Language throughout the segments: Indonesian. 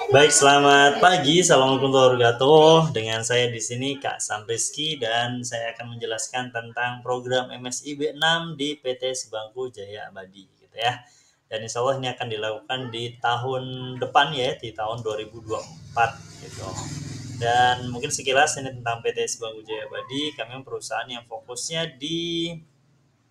Baik, selamat pagi. Assalamualaikum warahmatullahi wabarakatuh. Dengan saya di sini Kak Sam Rizky dan saya akan menjelaskan tentang program MSI B6 di PT Sebangku Jaya Abadi gitu ya. Dan insya Allah ini akan dilakukan di tahun depan ya, di tahun 2024 gitu. Dan mungkin sekilas ini tentang PT Sebangku Jaya Abadi, kami perusahaan yang fokusnya di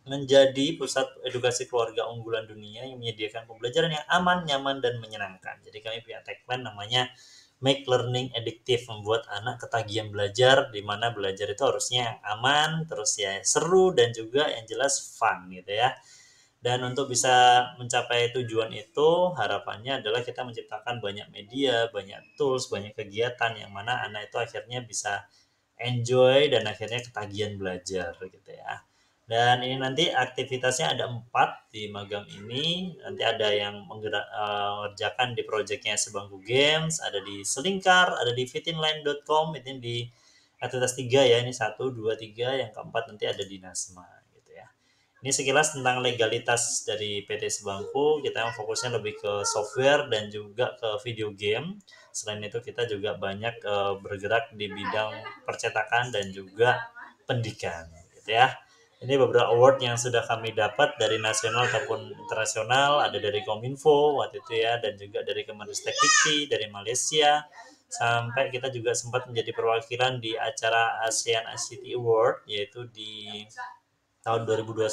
menjadi pusat edukasi keluarga unggulan dunia yang menyediakan pembelajaran yang aman, nyaman, dan menyenangkan. Jadi kami punya tagline namanya Make Learning Addictive, membuat anak ketagihan belajar, di mana belajar itu harusnya aman, terus ya seru, dan juga yang jelas fun gitu ya. Dan untuk bisa mencapai tujuan itu, harapannya adalah kita menciptakan banyak media, banyak tools, banyak kegiatan yang mana anak itu akhirnya bisa enjoy dan akhirnya ketagihan belajar gitu ya. Dan ini nanti aktivitasnya ada 4 di magang ini. Nanti ada yang mengerjakan di proyeknya Sebangku Games, ada di Selingkar, ada di fitinline.com, ini di aktivitas 3 ya, ini 1, 2, 3, yang keempat nanti ada di Nasma gitu ya. Ini sekilas tentang legalitas dari PT Sebangku. Kita fokusnya lebih ke software dan juga ke video game. Selain itu kita juga banyak bergerak di bidang percetakan dan juga pendidikan gitu ya. Ini beberapa award yang sudah kami dapat dari nasional ataupun internasional, ada dari Kominfo waktu itu ya, dan juga dari Kemenristek Dikti, dari Malaysia, sampai kita juga sempat menjadi perwakilan di acara ASEAN ICT Award, yaitu di tahun 2021,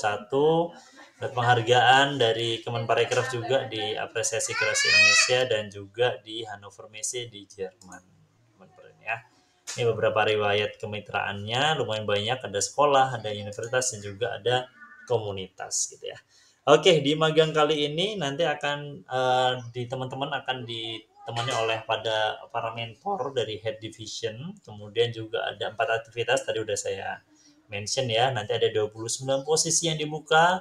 dan penghargaan dari Kemenparekraf juga di apresiasi kreasi Indonesia dan juga di Hannover Messe di Jerman. Ya. Ini beberapa riwayat kemitraannya lumayan banyak, ada sekolah, ada universitas, dan juga ada komunitas gitu ya. Oke, di magang kali ini nanti akan di teman-teman akan ditemani oleh para mentor dari head division, kemudian juga ada 4 aktivitas tadi udah saya mention ya. Nanti ada 29 posisi yang dibuka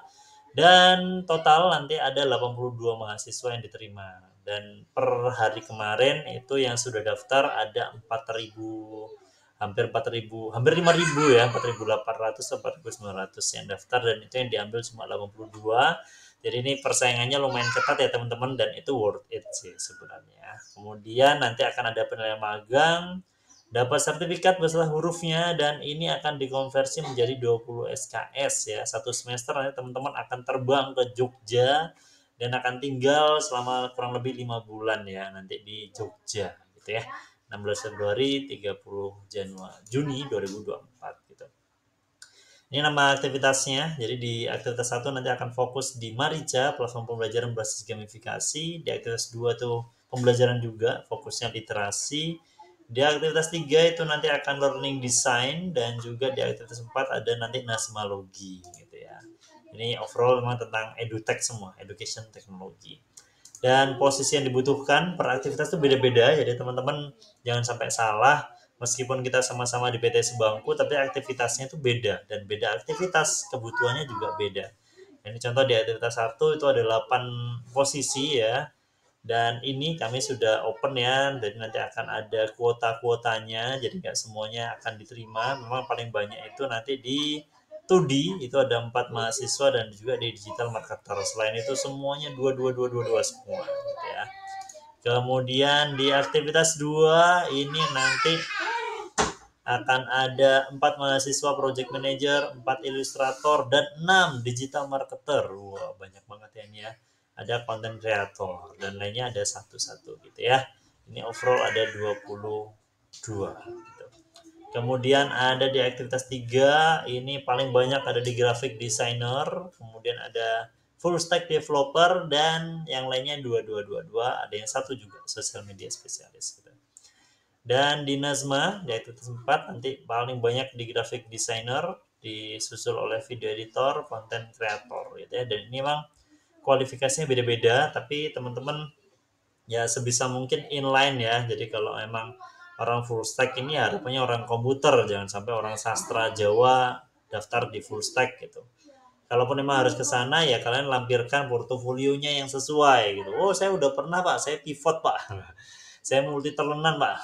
dan total nanti ada 82 mahasiswa yang diterima. Dan per hari kemarin itu yang sudah daftar ada 4.000, hampir 4.000, hampir 5.000 ya, 4.800 atau 4.900 yang daftar, dan itu yang diambil cuma 82. Jadi ini persaingannya lumayan ketat ya teman-teman, dan itu worth it sih sebenarnya. Kemudian nanti akan ada penilaian magang, dapat sertifikat beserta hurufnya, dan ini akan dikonversi menjadi 20 SKS ya. Satu semester nanti teman-teman akan terbang ke Jogja dan akan tinggal selama kurang lebih 5 bulan ya nanti di Jogja gitu ya. 16 Februari 30 Januari Juni 2024 gitu. Ini nama aktivitasnya. Jadi di aktivitas 1 nanti akan fokus di Marica, platform pembelajaran berbasis gamifikasi. Di aktivitas 2 tuh pembelajaran juga, fokusnya literasi. Di aktivitas 3 itu nanti akan learning design, dan juga di aktivitas 4 ada nanti nasmalogi gitu ya. Ini overall memang tentang edutech semua, education technology. Dan posisi yang dibutuhkan per aktivitas itu beda-beda, jadi teman-teman jangan sampai salah. Meskipun kita sama-sama di PT Sebangku, tapi aktivitasnya itu beda, dan beda aktivitas kebutuhannya juga beda. Ini contoh di aktivitas 1 itu ada 8 posisi ya, dan ini kami sudah open ya, jadi nanti akan ada kuota-kuotanya, jadi nggak semuanya akan diterima. Memang paling banyak itu nanti di 2D itu ada 4 mahasiswa, dan juga di digital marketer. Selain itu semuanya dua semua gitu ya. Kemudian di aktivitas 2 ini nanti akan ada 4 mahasiswa project manager, 4 ilustrator, dan 6 digital marketer. Wah, banyak banget ya ini ya. Ada content creator dan lainnya ada satu-satu gitu ya. Ini overall ada 22 gitu. Kemudian ada di aktivitas 3 ini paling banyak ada di graphic designer, kemudian ada full stack developer, dan yang lainnya dua, ada yang satu juga social media spesialis gitu. Dan di Nazma, di aktivitas 4 nanti paling banyak di graphic designer, disusul oleh video editor, content creator gitu ya. Dan ini memang kualifikasinya beda-beda, tapi teman-teman ya sebisa mungkin inline ya. Jadi kalau emang orang full stack ini ya harapannya orang komputer, jangan sampai orang sastra Jawa daftar di full stack gitu. Kalaupun memang harus ke sana ya kalian lampirkan portofolionya yang sesuai gitu. Oh, saya udah pernah Pak, saya pivot Pak. Saya multi talentan Pak.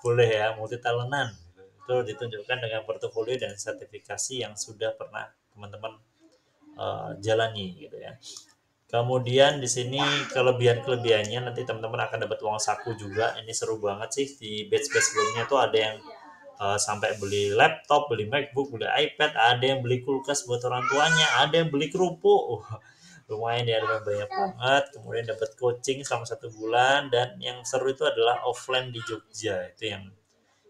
Boleh ya, multi talentan. Itu ditunjukkan dengan portofolio dan sertifikasi yang sudah pernah teman-teman jalani gitu ya. Kemudian di sini kelebihan-kelebihannya nanti teman-teman akan dapat uang saku juga. Ini seru banget sih, di batch-batch sebelumnya tuh ada yang sampai beli laptop, beli MacBook, beli iPad, ada yang beli kulkas buat orang tuanya, ada yang beli kerupuk. Lumayan ya, ada banyak banget. Kemudian dapat coaching selama 1 bulan, dan yang seru itu adalah offline di Jogja. Itu yang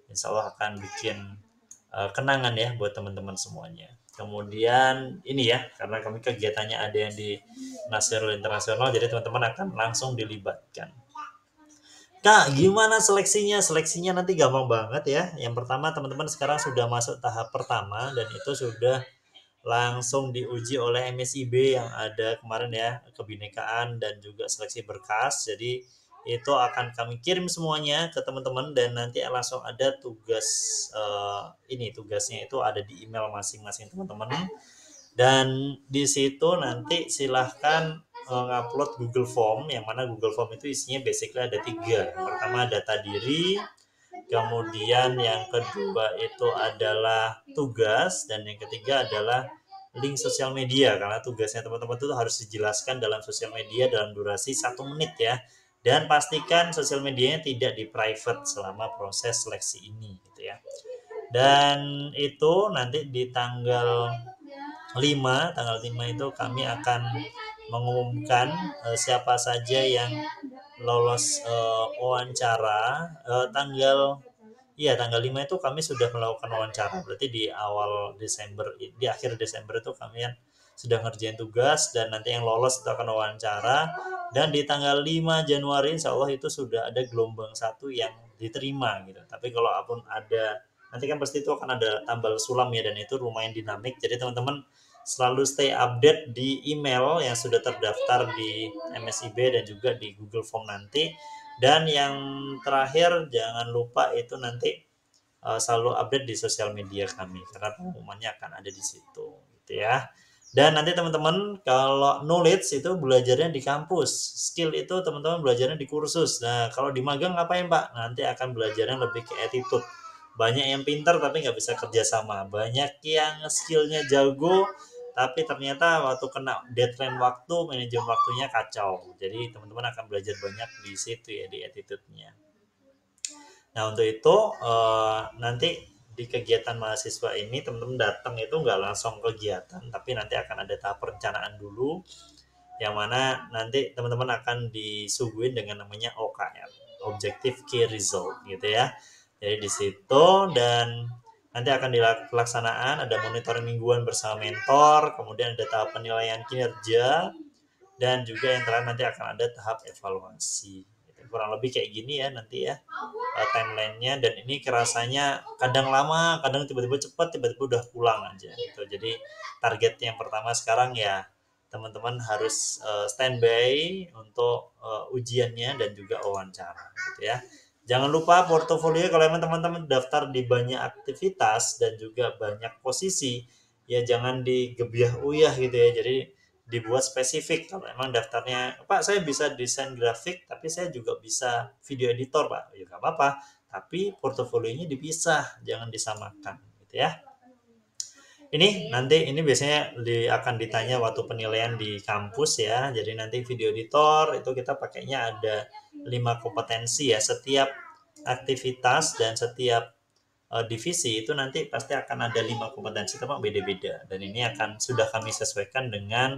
insya Allah akan bikin kenangan ya buat teman-teman semuanya. Kemudian ini ya, karena kami kegiatannya ada yang di nasional internasional, jadi teman-teman akan langsung dilibatkan. Kak, gimana seleksinya? Seleksinya nanti gampang banget ya. Yang pertama, teman-teman sekarang sudah masuk tahap pertama, dan itu sudah langsung diuji oleh MSIB yang ada kemarin ya, kebinekaan dan juga seleksi berkas. Jadi itu akan kami kirim semuanya ke teman-teman, dan nanti langsung ada tugas ini, tugasnya itu ada di email masing-masing teman-teman. Dan di situ nanti silahkan ngupload Google Form, yang mana Google Form itu isinya basically ada 3. Pertama data diri, kemudian yang kedua itu adalah tugas, dan yang ketiga adalah link sosial media, karena tugasnya teman-teman itu harus dijelaskan dalam sosial media dalam durasi 1 menit ya. Dan pastikan sosial medianya tidak di private selama proses seleksi ini gitu ya. Dan itu nanti di tanggal 5 itu kami akan mengumumkan siapa saja yang lolos wawancara. Tanggal 5 itu kami sudah melakukan wawancara. Berarti di awal Desember, di akhir Desember itu kami sudah ngerjain tugas, dan nanti yang lolos itu akan wawancara. Dan di tanggal 5 Januari insya Allah itu sudah ada gelombang 1 yang diterima gitu. Tapi kalau apun ada, nanti kan pasti itu akan ada tambal sulam ya, dan itu lumayan dinamik. Jadi teman-teman selalu stay update di email yang sudah terdaftar di MSIB dan juga di Google Form nanti. Dan yang terakhir, jangan lupa itu nanti selalu update di sosial media kami, karena pengumumannya akan ada di situ gitu ya. Dan nanti teman-teman kalau knowledge itu belajarnya di kampus, skill itu teman-teman belajarnya di kursus. Nah, kalau di magang ngapain Pak? Nanti akan belajarnya lebih ke attitude. Banyak yang pintar tapi nggak bisa kerjasama, banyak yang skillnya jago tapi ternyata waktu kena deadline waktu, manajemen waktunya kacau. Jadi teman-teman akan belajar banyak di situ ya, di attitude-nya. Nah, untuk itu nanti di kegiatan mahasiswa ini teman-teman datang itu nggak langsung kegiatan, tapi nanti akan ada tahap perencanaan dulu, yang mana nanti teman-teman akan disuguhin dengan namanya OKR, Objective Key Result gitu ya. Jadi di situ, dan nanti akan dilaksanaan ada monitoring mingguan bersama mentor, kemudian ada tahap penilaian kinerja, dan juga yang terakhir nanti akan ada tahap evaluasi. Kurang lebih kayak gini ya nanti ya timelinenya. Dan ini kerasanya kadang lama, kadang tiba-tiba cepat, tiba-tiba udah pulang aja gitu. Jadi target yang pertama sekarang ya, teman-teman harus standby untuk ujiannya dan juga wawancara gitu ya. Jangan lupa portofolio, kalau emang teman-teman daftar di banyak aktivitas dan juga banyak posisi, ya jangan digebiah uyah gitu ya. Jadi dibuat spesifik. Kalau emang daftarnya, Pak saya bisa desain grafik tapi saya juga bisa video editor Pak, ya nggak apa-apa, tapi portofolionya dipisah, jangan disamakan gitu ya. Ini nanti ini biasanya akan ditanya waktu penilaian di kampus ya. Jadi nanti video editor itu kita pakainya ada 5 kompetensi ya. Setiap aktivitas dan setiap divisi itu nanti pasti akan ada 5 kompetensi, tapi beda-beda. Dan ini akan sudah kami sesuaikan dengan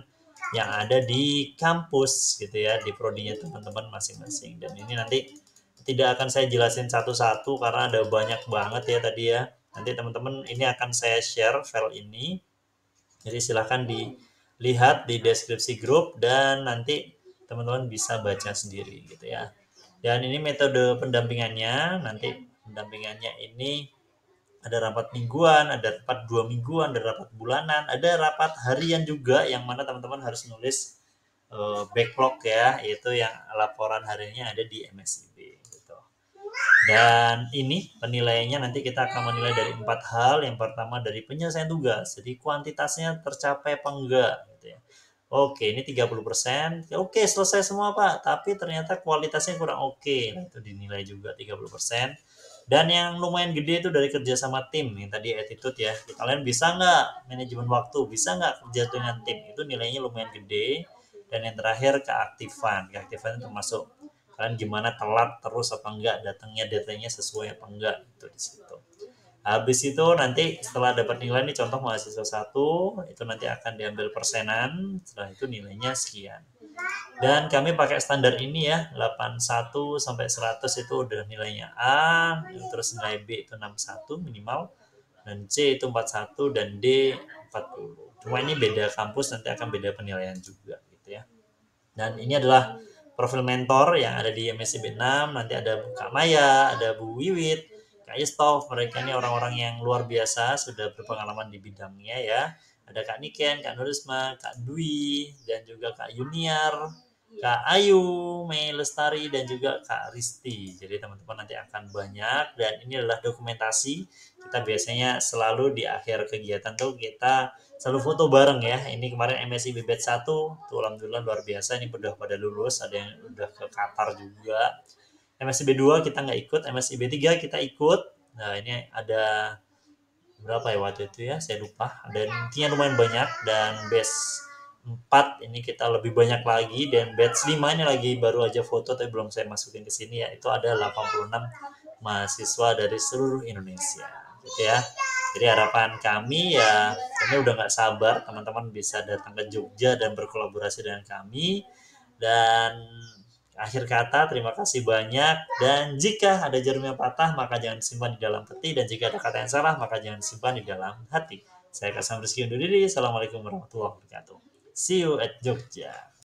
yang ada di kampus gitu ya, di prodinya teman-teman masing-masing. Dan ini nanti tidak akan saya jelasin satu-satu karena ada banyak banget ya tadi ya. Nanti teman-teman ini akan saya share file ini. Jadi silahkan dilihat di deskripsi grup, dan nanti teman-teman bisa baca sendiri gitu ya. Dan ini metode pendampingannya, nanti pendampingannya ini ada rapat mingguan, ada rapat 2 mingguan, ada rapat bulanan, ada rapat harian juga, yang mana teman-teman harus nulis backlog ya, itu yang laporan hariannya ada di MSIB gitu. Dan ini penilaiannya nanti kita akan menilai dari 4 hal. Yang pertama dari penyelesaian tugas, jadi kuantitasnya tercapai apa enggak gitu ya. Oke, ini 30%. Oke, selesai semua Pak, tapi ternyata kualitasnya kurang oke. Nah, itu dinilai juga 30%. Dan yang lumayan gede itu dari kerja sama tim, yang tadi attitude ya. Kalian bisa nggak manajemen waktu, bisa nggak kerja dengan tim, itu nilainya lumayan gede. dan yang terakhir keaktifan. Keaktifan itu termasuk kalian gimana, telat terus apa enggak, datangnya datanya sesuai apa enggak, itu di situ. Habis itu nanti setelah dapat nilai nih, contoh mahasiswa satu itu nanti akan diambil persenan, setelah itu nilainya sekian. Dan kami pakai standar ini ya, 81 sampai 100 itu udah nilainya A, terus nilai B itu 61 minimal, dan C itu 41 dan D 40. Cuma ini beda kampus, nanti akan beda penilaian juga gitu ya. Dan ini adalah profil mentor yang ada di MSIB 6. Nanti ada Kak Maya, ada Bu Wiwit, Kak Istof. Mereka ini orang-orang yang luar biasa, sudah berpengalaman di bidangnya ya. Ada Kak Niken, Kak Nurisma, Kak Dwi, dan juga Kak Yuniar, Kak Ayu, Mei Lestari, dan juga Kak Risti. Jadi teman-teman nanti akan banyak, dan ini adalah dokumentasi. Kita biasanya selalu di akhir kegiatan tuh kita selalu foto bareng ya. Ini kemarin MSI batch 1 tuh alhamdulillah luar biasa, ini udah pada lulus, ada yang udah ke Qatar juga. MSI B2 kita nggak ikut, MSI B3 kita ikut. Nah, ini ada berapa ya waktu itu ya, saya lupa. Dan intinya lumayan banyak, dan batch 4 ini kita lebih banyak lagi, dan batch 5 ini lagi baru aja foto tapi belum saya masukin ke sini ya. Itu ada 86 mahasiswa dari seluruh Indonesia gitu ya. Jadi harapan kami ya, kami udah nggak sabar teman-teman bisa datang ke Jogja dan berkolaborasi dengan kami. Dan akhir kata, terima kasih banyak. Dan jika ada jarum yang patah, maka jangan disimpan di dalam peti. Dan jika ada kata yang salah, maka jangan disimpan di dalam hati. Saya Kak Sam Rizky undur diri. Assalamualaikum warahmatullahi wabarakatuh. See you at Jogja.